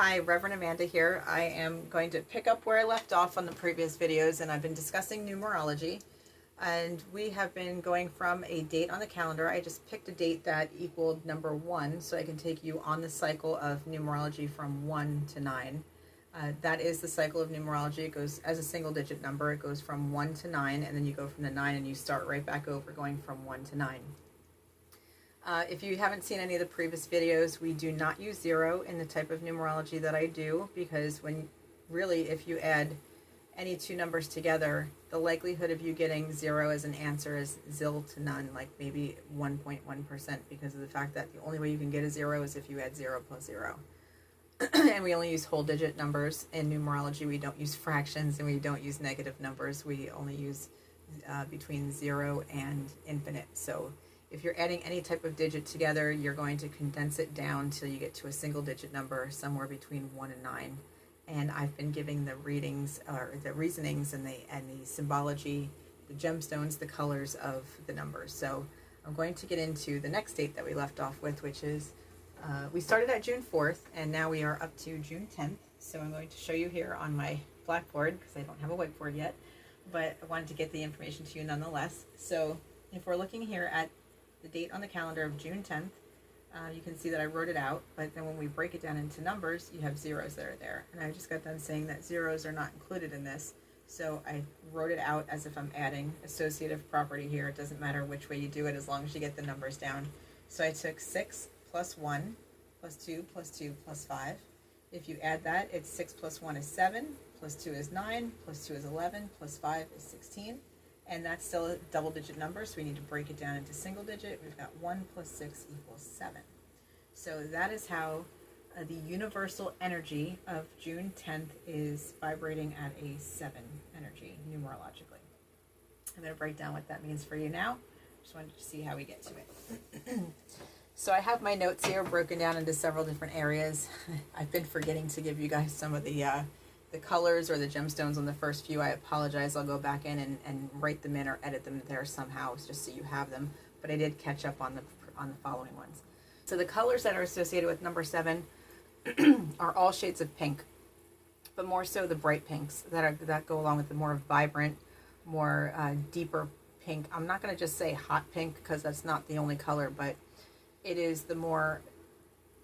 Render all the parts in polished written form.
Hi, Reverend Amanda here. I am going to pick up where I left off on the previous videos, and I've been discussing numerology. And we have been going from a date on the calendar. I just picked a date that equaled number 1, so I can take you on the cycle of numerology from 1 to 9. That is the cycle of numerology. It goes as a single digit number. It goes from 1 to 9, and then you go from the 9 and you start right back over going from 1 to 9. If you haven't seen any of the previous videos, we do not use 0 in the type of numerology that I do, because if you add any two numbers together, the likelihood of you getting 0 as an answer is zil to none, like maybe 1.1%, because of the fact that the only way you can get a 0 is if you add 0 plus 0. And we only use whole digit numbers in numerology. We don't use fractions, and we don't use negative numbers. We only use between 0 and infinite. So if you're adding any type of digit together, you're going to condense it down until you get to a single digit number somewhere between 1 and 9. And I've been giving the readings, or the reasonings, and the symbology, the gemstones, the colors of the numbers. So I'm going to get into the next date that we left off with, which is, we started at June 4th, and now we are up to June 10th. So I'm going to show you here on my blackboard, because I don't have a whiteboard yet, but I wanted to get the information to you nonetheless. So if we're looking here at the date on the calendar of June 10th, you can see that I wrote it out, but then when we break it down into numbers, you have zeros that are there. And I just got done saying that zeros are not included in this, so I wrote it out as if I'm adding associative property here. It doesn't matter which way you do it as long as you get the numbers down. So I took 6 plus 1 plus 2 plus 2 plus 5. If you add that, it's 6 plus 1 is 7, plus 2 is 9, plus 2 is 11, plus 5 is 16. And that's still a double digit number, so we need to break it down into single digit. We've got 1 plus 6 equals 7. So that is how the universal energy of June 10th is vibrating at a 7 energy, numerologically. I'm going to break down what that means for you now. Just wanted to see how we get to it. So I have my notes here broken down into several different areas. I've been forgetting to give you guys some of the colors or the gemstones on the first few. I apologize. I'll go back in and write them in or edit them there somehow, just so you have them. But I did catch up on the following ones. So the colors that are associated with number 7 are all shades of pink, but more so the bright pinks that go along with the more vibrant, more deeper pink. I'm not going to just say hot pink, because that's not the only color, but it is the more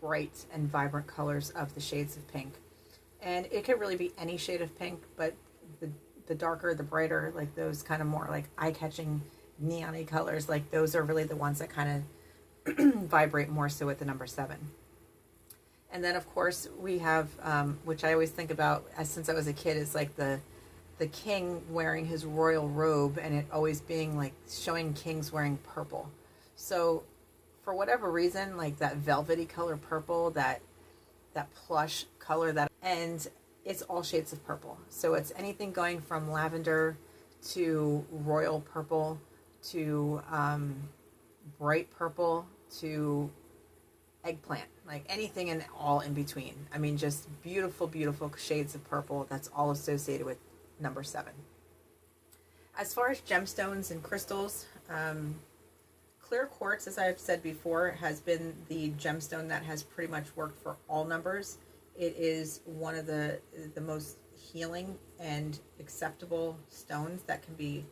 bright and vibrant colors of the shades of pink. And it could really be any shade of pink, but the darker, the brighter, like those kind of more like eye-catching neon-y colors, like those are really the ones that kind of vibrate more so with the number 7. And then of course we have, which I always think about since I was a kid, is like the king wearing his royal robe, and it always being like showing kings wearing purple. So for whatever reason, like that velvety color purple, that plush color, and it's all shades of purple. So it's anything going from lavender to royal purple to bright purple to eggplant, like anything and all in between. I mean, just beautiful, beautiful shades of purple. That's all associated with number 7. As far as gemstones and crystals, clear quartz, as I've said before, has been the gemstone that has pretty much worked for all numbers. It is one of the most healing and acceptable stones that can be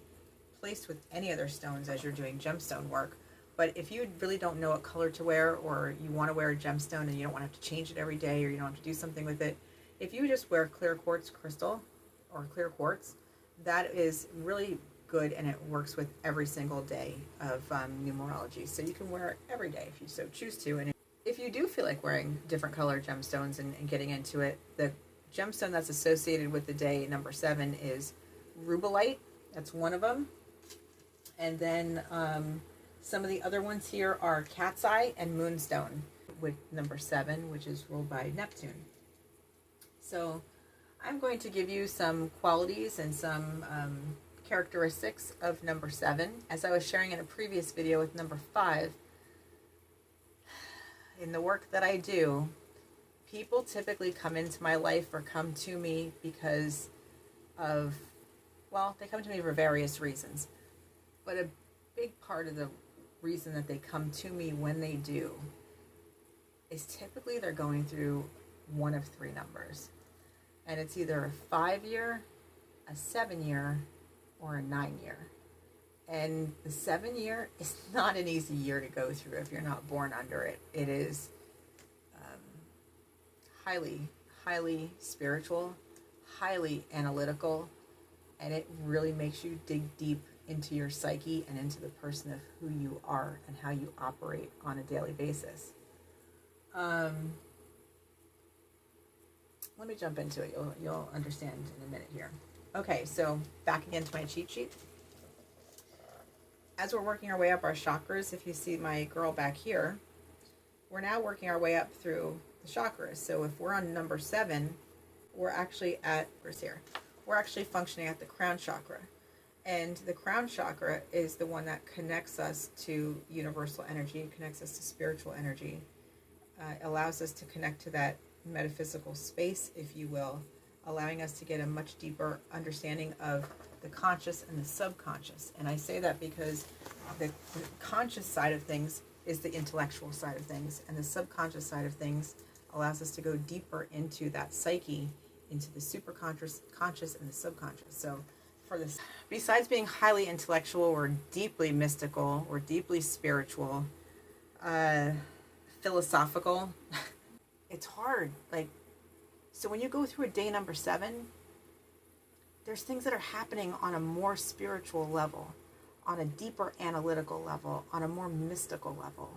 placed with any other stones as you're doing gemstone work. But if you really don't know what color to wear, or you want to wear a gemstone and you don't want to have to change it every day, or you don't have to do something with it, if you just wear clear quartz crystal or clear quartz, that is really good, and it works with every single day of numerology. So you can wear it every day if you so choose to. And if you do feel like wearing different color gemstones and getting into it, the gemstone that's associated with the day number 7 is rubellite. That's one of them. And then some of the other ones here are cat's eye and moonstone, with number 7, which is ruled by Neptune. So I'm going to give you some qualities and some characteristics of number 7. As I was sharing in a previous video with number 5, in the work that I do, people typically come into my life or come to me because of, well, they come to me for various reasons. But a big part of the reason that they come to me when they do is typically they're going through one of three numbers. And it's either a 5-year, a 7-year, or a 9-year. And the 7-year is not an easy year to go through if you're not born under it. It is highly spiritual, highly analytical, and it really makes you dig deep into your psyche and into the person of who you are and how you operate on a daily basis. Let me jump into it. You'll understand in a minute here. Okay, so back again to my cheat sheet. As we're working our way up our chakras, if you see my girl back here, we're now working our way up through the chakras. So if we're on number 7, we're actually functioning at the crown chakra. And the crown chakra is the one that connects us to universal energy, connects us to spiritual energy, allows us to connect to that metaphysical space, if you will, allowing us to get a much deeper understanding of the conscious and the subconscious. And I say that because the conscious side of things is the intellectual side of things, and the subconscious side of things allows us to go deeper into that psyche, into the superconscious, conscious, and the subconscious. So for this, besides being highly intellectual or deeply mystical or deeply spiritual, philosophical, it's hard. So when you go through a day number 7, there's things that are happening on a more spiritual level, on a deeper analytical level, on a more mystical level,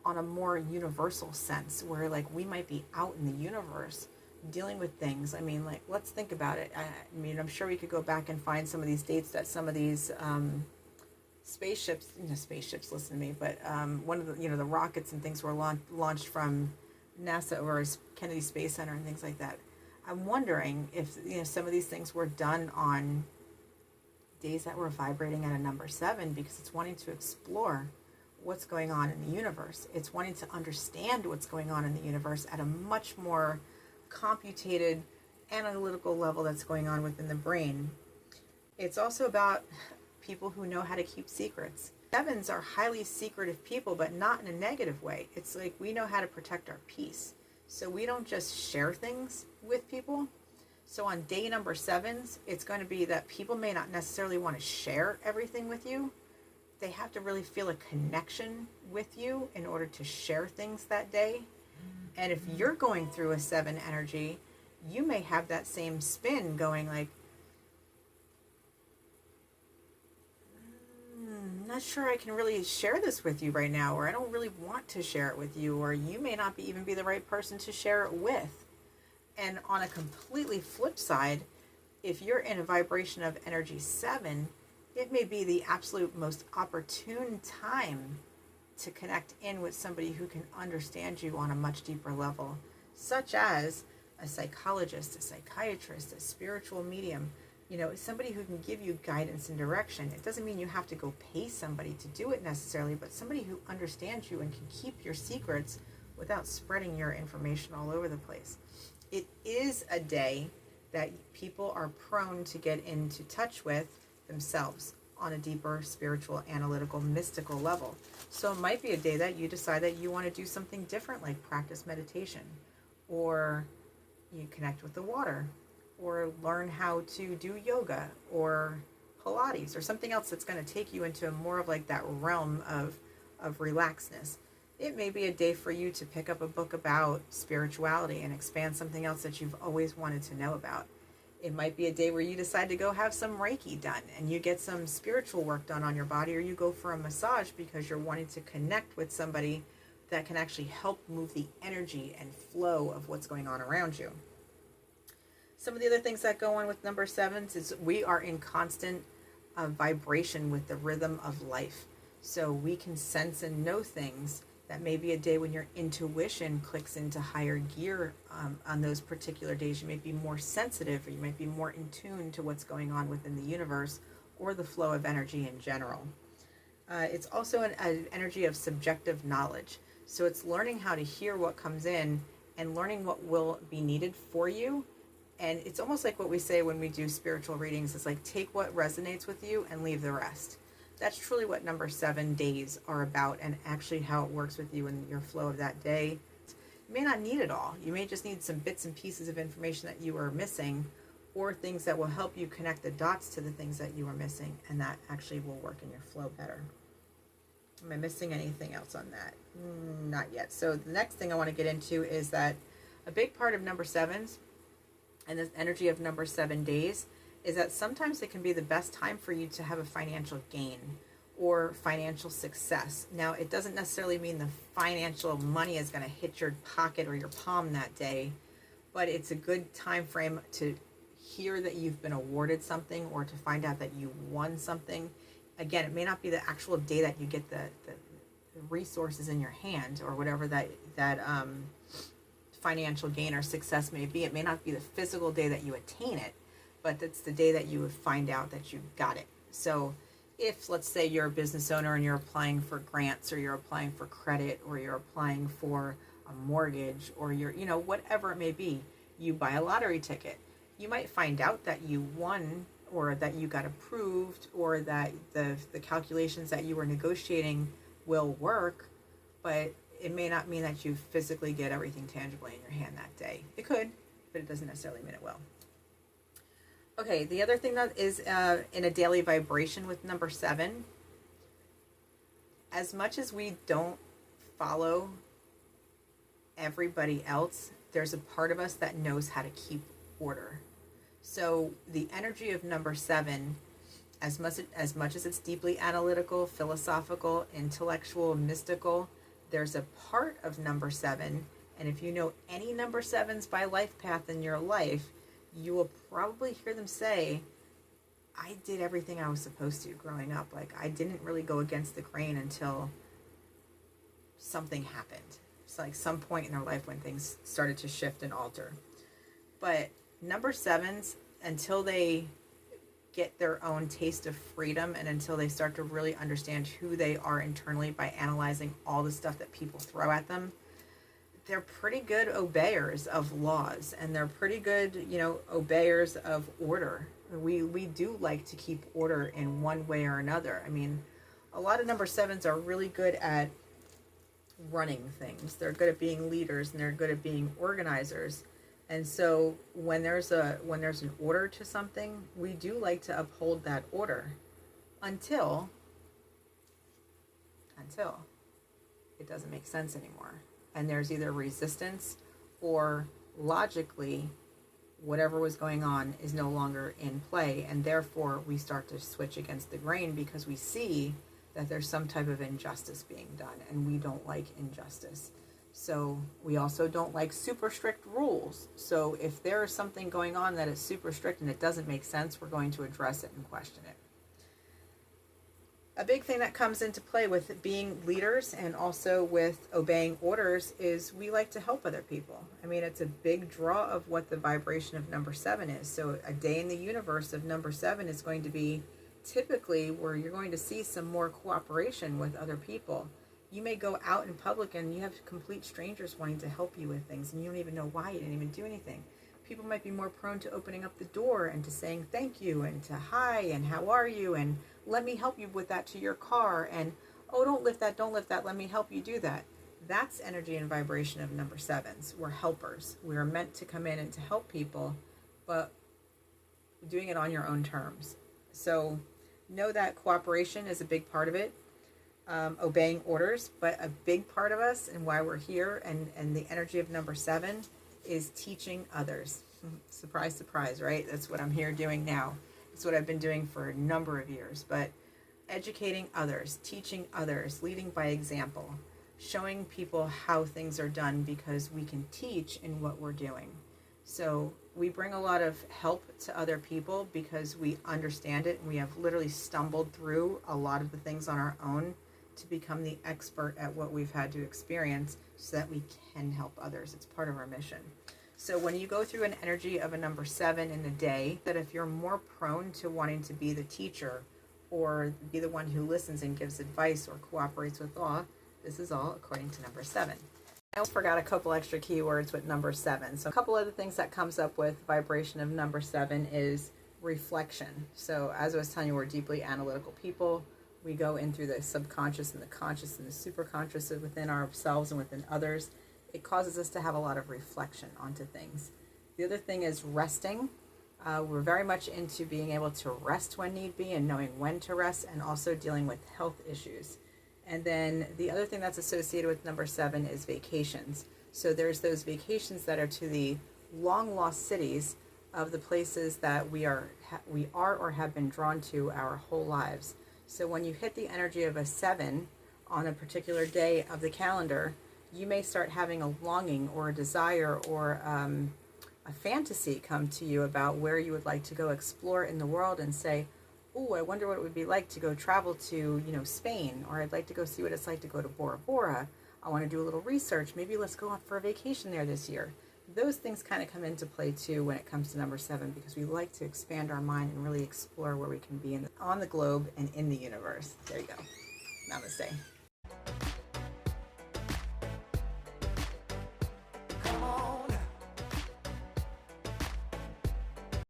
on a more universal sense, where we might be out in the universe dealing with things. I mean, let's think about it. I mean, I'm sure we could go back and find some of these dates that some of these spaceships, listen to me, but one of the, the rockets and things were launched from NASA or Kennedy Space Center and things like that. I'm wondering if some of these things were done on days that were vibrating at a number 7, because it's wanting to explore what's going on in the universe. It's wanting to understand what's going on in the universe at a much more computated, analytical level that's going on within the brain. It's also about people who know how to keep secrets. 7s are highly secretive people, but not in a negative way. It's like we know how to protect our peace. So we don't just share things with people. So on day number 7s, it's going to be that people may not necessarily want to share everything with you. They have to really feel a connection with you in order to share things that day. And if you're going through a 7 energy, you may have that same spin going not sure I can really share this with you right now, or I don't really want to share it with you, or you may not even be the right person to share it with. And on a completely flip side, if you're in a vibration of energy 7, it may be the absolute most opportune time to connect in with somebody who can understand you on a much deeper level, such as a psychologist, a psychiatrist, a spiritual medium, somebody who can give you guidance and direction. It doesn't mean you have to go pay somebody to do it necessarily, but somebody who understands you and can keep your secrets without spreading your information all over the place. It is a day that people are prone to get into touch with themselves on a deeper spiritual, analytical, mystical level. So it might be a day that you decide that you want to do something different, like practice meditation, or you connect with the water, or learn how to do yoga or Pilates or something else that's going to take you into more of that realm of relaxedness. It may be a day for you to pick up a book about spirituality and expand something else that you've always wanted to know about. It might be a day where you decide to go have some Reiki done and you get some spiritual work done on your body, or you go for a massage because you're wanting to connect with somebody that can actually help move the energy and flow of what's going on around you. Some of the other things that go on with number 7s is we are in constant vibration with the rhythm of life. So we can sense and know things. That may be a day when your intuition clicks into higher gear on those particular days. You may be more sensitive, or you might be more in tune to what's going on within the universe or the flow of energy in general. It's also an energy of subjective knowledge. So it's learning how to hear what comes in and learning what will be needed for you. And it's almost like what we say when we do spiritual readings. It's like, take what resonates with you and leave the rest. That's truly what number 7 days are about, and actually how it works with you in your flow of that day. You may not need it all. You may just need some bits and pieces of information that you are missing, or things that will help you connect the dots to the things that you are missing, and that actually will work in your flow better. Am I missing anything else on that? Not yet. So the next thing I want to get into is that a big part of number sevens and this energy of number 7 days is that sometimes it can be the best time for you to have a financial gain or financial success. Now, it doesn't necessarily mean the financial money is going to hit your pocket or your palm that day, but it's a good time frame to hear that you've been awarded something or to find out that you won something. Again, it may not be the actual day that you get the resources in your hand or whatever that financial gain or success may be. It may not be the physical day that you attain it, but it's the day that you would find out that you got it. So if, let's say, you're a business owner and you're applying for grants, or you're applying for credit, or you're applying for a mortgage, or you're, whatever it may be, you buy a lottery ticket. You might find out that you won, or that you got approved, or that the calculations that you were negotiating will work, but it may not mean that you physically get everything tangibly in your hand that day. It could, but it doesn't necessarily mean it will. Okay, the other thing that is in a daily vibration with number 7, as much as we don't follow everybody else, there's a part of us that knows how to keep order. So the energy of number 7, as much as it's deeply analytical, philosophical, intellectual, mystical, there's a part of number 7, and if you know any number 7s by life path in your life, you will probably hear them say, I did everything I was supposed to growing up. Like, I didn't really go against the grain until something happened. It's like some point in their life when things started to shift and alter. But number 7s, until they get their own taste of freedom and until they start to really understand who they are internally by analyzing all the stuff that people throw at them, they're pretty good obeyers of laws, and they're pretty good, obeyers of order. We do like to keep order in one way or another. I mean, a lot of number 7s are really good at running things. They're good at being leaders, and they're good at being organizers. And so when there's an order to something, we do like to uphold that order until it doesn't make sense anymore. And there's either resistance, or logically whatever was going on is no longer in play, and therefore we start to switch against the grain because we see that there's some type of injustice being done, and we don't like injustice. So we also don't like super strict rules. So if there is something going on that is super strict and it doesn't make sense, we're going to address it and question it. A big thing that comes into play with being leaders and also with obeying orders is we like to help other people. I mean, it's a big draw of what the vibration of number 7 is. So a day in the universe of number 7 is going to be typically where you're going to see some more cooperation with other people. You may go out in public and you have complete strangers wanting to help you with things, and you don't even know why. You didn't even do anything. People might be more prone to opening up the door and to saying thank you and to hi and how are you and let me help you with that to your car, and oh, don't lift that, let me help you do that. That's energy and vibration of number 7s. We're helpers. We are meant to come in and to help people, but doing it on your own terms. So know that cooperation is a big part of it. Obeying orders, but a big part of us and why we're here and the energy of number 7 is teaching others. Surprise, surprise, right? That's what I'm here doing now. It's what I've been doing for a number of years, but educating others, teaching others, leading by example, showing people how things are done because we can teach in what we're doing. So we bring a lot of help to other people because we understand it, and we have literally stumbled through a lot of the things on our own to become the expert at what we've had to experience so that we can help others. It's part of our mission. So when you go through an energy of a number 7 in the day, that if you're more prone to wanting to be the teacher or be the one who listens and gives advice or cooperates with law, this is all according to number 7. I almost forgot a couple extra keywords with number 7. So a couple other things that comes up with vibration of number 7 is reflection. So as I was telling you, we're deeply analytical people. We go in through the subconscious and the conscious and the superconscious within ourselves and within others. it causes us to have a lot of reflection onto things. The other thing is resting. We're very much into being able to rest when need be and knowing when to rest, and also dealing with health issues. And then the other thing that's associated with number 7 is vacations. So there's those vacations that are to the long lost cities of the places that we are or have been drawn to our whole lives. So when you hit the energy of a 7 on a particular day of the calendar, you may start having a longing or a desire or a fantasy come to you about where you would like to go explore in the world, and say, oh, I wonder what it would be like to go travel to, Spain, or I'd like to go see what it's like to go to Bora Bora. I want to do a little research. Maybe let's go on for a vacation there this year. Those things kind of come into play too when it comes to number 7, because we like to expand our mind and really explore where we can be on the globe and in the universe. There you go. Namaste.